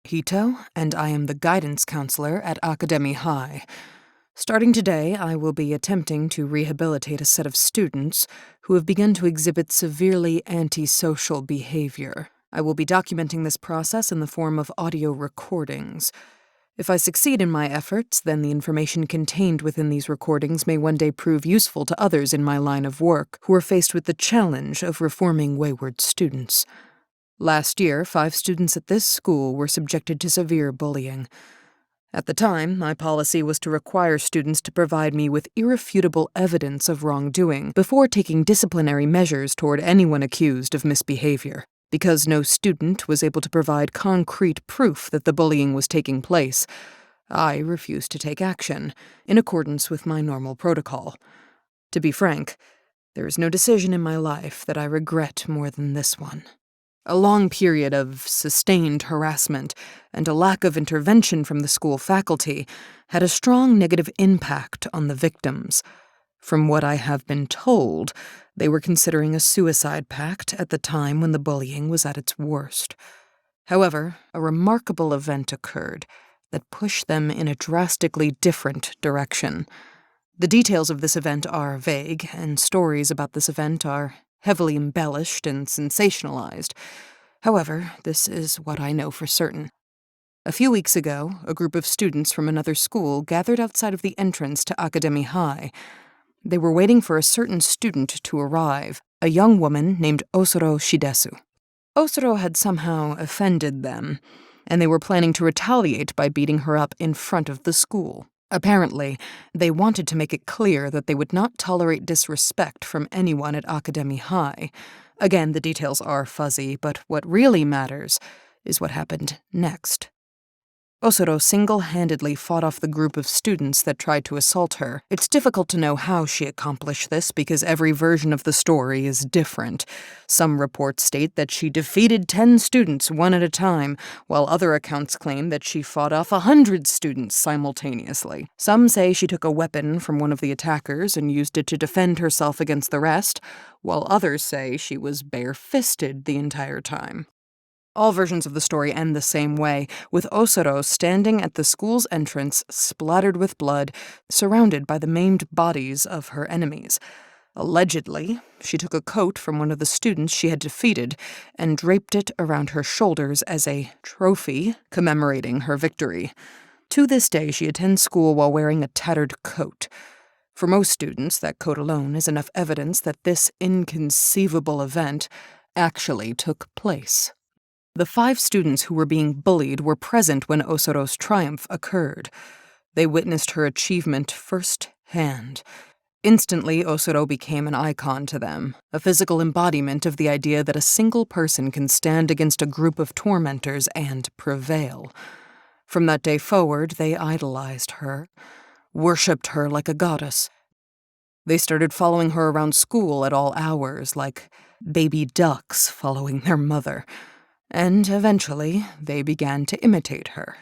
Hito, and I am the guidance counselor at Academy High. Starting today, I will be attempting to rehabilitate a set of students who have begun to exhibit severely antisocial behavior. I will be documenting this process in the form of audio recordings. If I succeed in my efforts, then the information contained within these recordings may one day prove useful to others in my line of work who are faced with the challenge of reforming wayward students. Last year, 5 students at this school were subjected to severe bullying. At the time, my policy was to require students to provide me with irrefutable evidence of wrongdoing before taking disciplinary measures toward anyone accused of misbehavior. Because no student was able to provide concrete proof that the bullying was taking place, I refused to take action, in accordance with my normal protocol. To be frank, there is no decision in my life that I regret more than this one. A long period of sustained harassment and a lack of intervention from the school faculty had a strong negative impact on the victims. From what I have been told, they were considering a suicide pact at the time when the bullying was at its worst. However, a remarkable event occurred that pushed them in a drastically different direction. The details of this event are vague, and stories about this event are heavily embellished and sensationalized. However, this is what I know for certain. A few weeks ago, a group of students from another school gathered outside of the entrance to Academy High. They were waiting for a certain student to arrive, a young woman named Osuro Shidesu. Osuro had somehow offended them, and they were planning to retaliate by beating her up in front of the school. Apparently, they wanted to make it clear that they would not tolerate disrespect from anyone at Academy High. Again, the details are fuzzy, but what really matters is what happened next. Osuro single-handedly fought off the group of students that tried to assault her. It's difficult to know how she accomplished this because every version of the story is different. Some reports state that she defeated 10 students one at a time, while other accounts claim that she fought off 100 students simultaneously. Some say she took a weapon from one of the attackers and used it to defend herself against the rest, while others say she was bare-fisted the entire time. All versions of the story end the same way, with Osuro standing at the school's entrance, splattered with blood, surrounded by the maimed bodies of her enemies. Allegedly, she took a coat from one of the students she had defeated and draped it around her shoulders as a trophy commemorating her victory. To this day, she attends school while wearing a tattered coat. For most students, that coat alone is enough evidence that this inconceivable event actually took place. The 5 students who were being bullied were present when Osuro's triumph occurred. They witnessed her achievement firsthand. Instantly, Osuro became an icon to them, a physical embodiment of the idea that a single person can stand against a group of tormentors and prevail. From that day forward, they idolized her, worshipped her like a goddess. They started following her around school at all hours, like baby ducks following their mother. And eventually, they began to imitate her.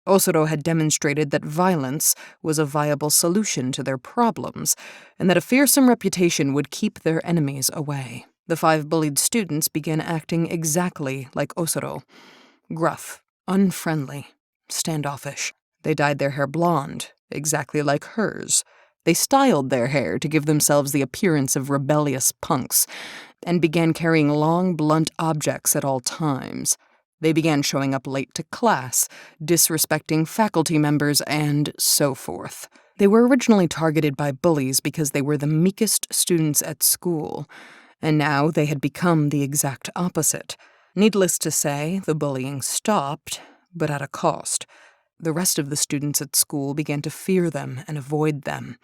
Osuro had demonstrated that violence was a viable solution to their problems, and that a fearsome reputation would keep their enemies away. The 5 bullied students began acting exactly like Osuro: gruff, unfriendly, standoffish. They dyed their hair blonde, exactly like hers. They styled their hair to give themselves the appearance of rebellious punks, and began carrying long, blunt objects at all times. They began showing up late to class, disrespecting faculty members, and so forth. They were originally targeted by bullies because they were the meekest students at school, and now they had become the exact opposite. Needless to say, the bullying stopped, but at a cost. The rest of the students at school began to fear them and avoid them,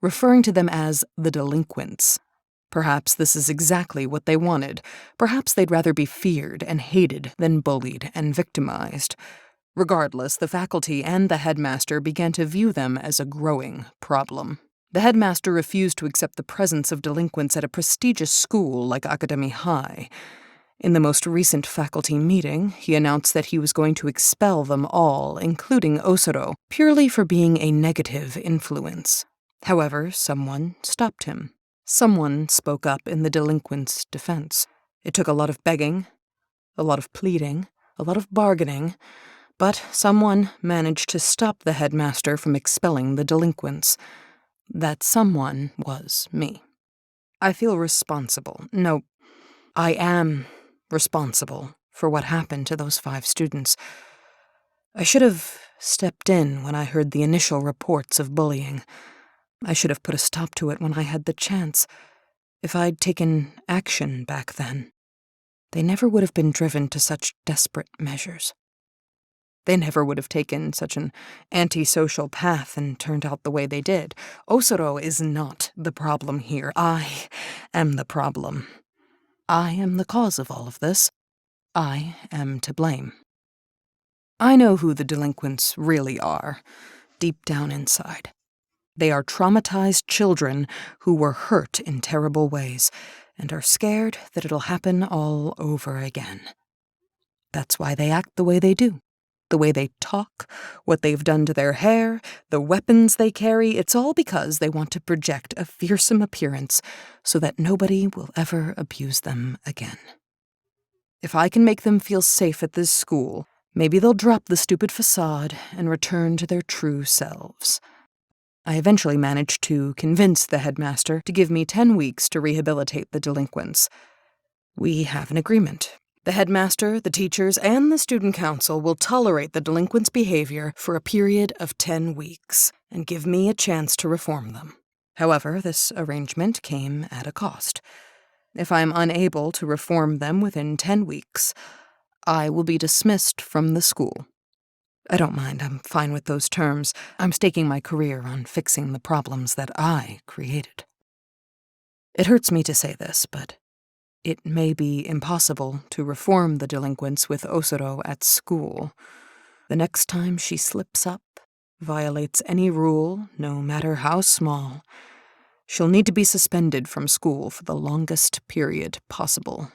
referring to them as the delinquents. Perhaps this is exactly what they wanted. Perhaps they'd rather be feared and hated than bullied and victimized. Regardless, the faculty and the headmaster began to view them as a growing problem. The headmaster refused to accept the presence of delinquents at a prestigious school like Academy High. In the most recent faculty meeting, he announced that he was going to expel them all, including Osuro, purely for being a negative influence. However, someone stopped him. Someone spoke up in the delinquents' defense. It took a lot of begging, a lot of pleading, a lot of bargaining, but someone managed to stop the headmaster from expelling the delinquents. That someone was me. I feel responsible. No, I am responsible for what happened to those 5 students. I should have stepped in when I heard the initial reports of bullying. I should have put a stop to it when I had the chance. If I'd taken action back then, they never would have been driven to such desperate measures. They never would have taken such an antisocial path and turned out the way they did. Osoro is not the problem here. I am the problem. I am the cause of all of this. I am to blame. I know who the delinquents really are, deep down inside. They are traumatized children who were hurt in terrible ways and are scared that it'll happen all over again. That's why they act the way they do. The way they talk, what they've done to their hair, the weapons they carry, it's all because they want to project a fearsome appearance so that nobody will ever abuse them again. If I can make them feel safe at this school, maybe they'll drop the stupid facade and return to their true selves. I eventually managed to convince the headmaster to give me 10 weeks to rehabilitate the delinquents. We have an agreement. The headmaster, the teachers, and the student council will tolerate the delinquents' behavior for a period of 10 weeks and give me a chance to reform them. However, this arrangement came at a cost. If I am unable to reform them within 10 weeks, I will be dismissed from the school. I don't mind, I'm fine with those terms. I'm staking my career on fixing the problems that I created. It hurts me to say this, but it may be impossible to reform the delinquents with Osoro at school. The next time she slips up, violates any rule, no matter how small, she'll need to be suspended from school for the longest period possible.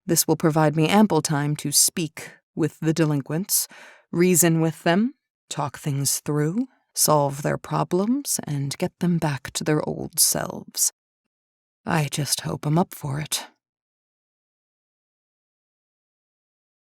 This will provide me ample time to speak with the delinquents, reason with them, talk things through, solve their problems, and get them back to their old selves. I just hope I'm up for it.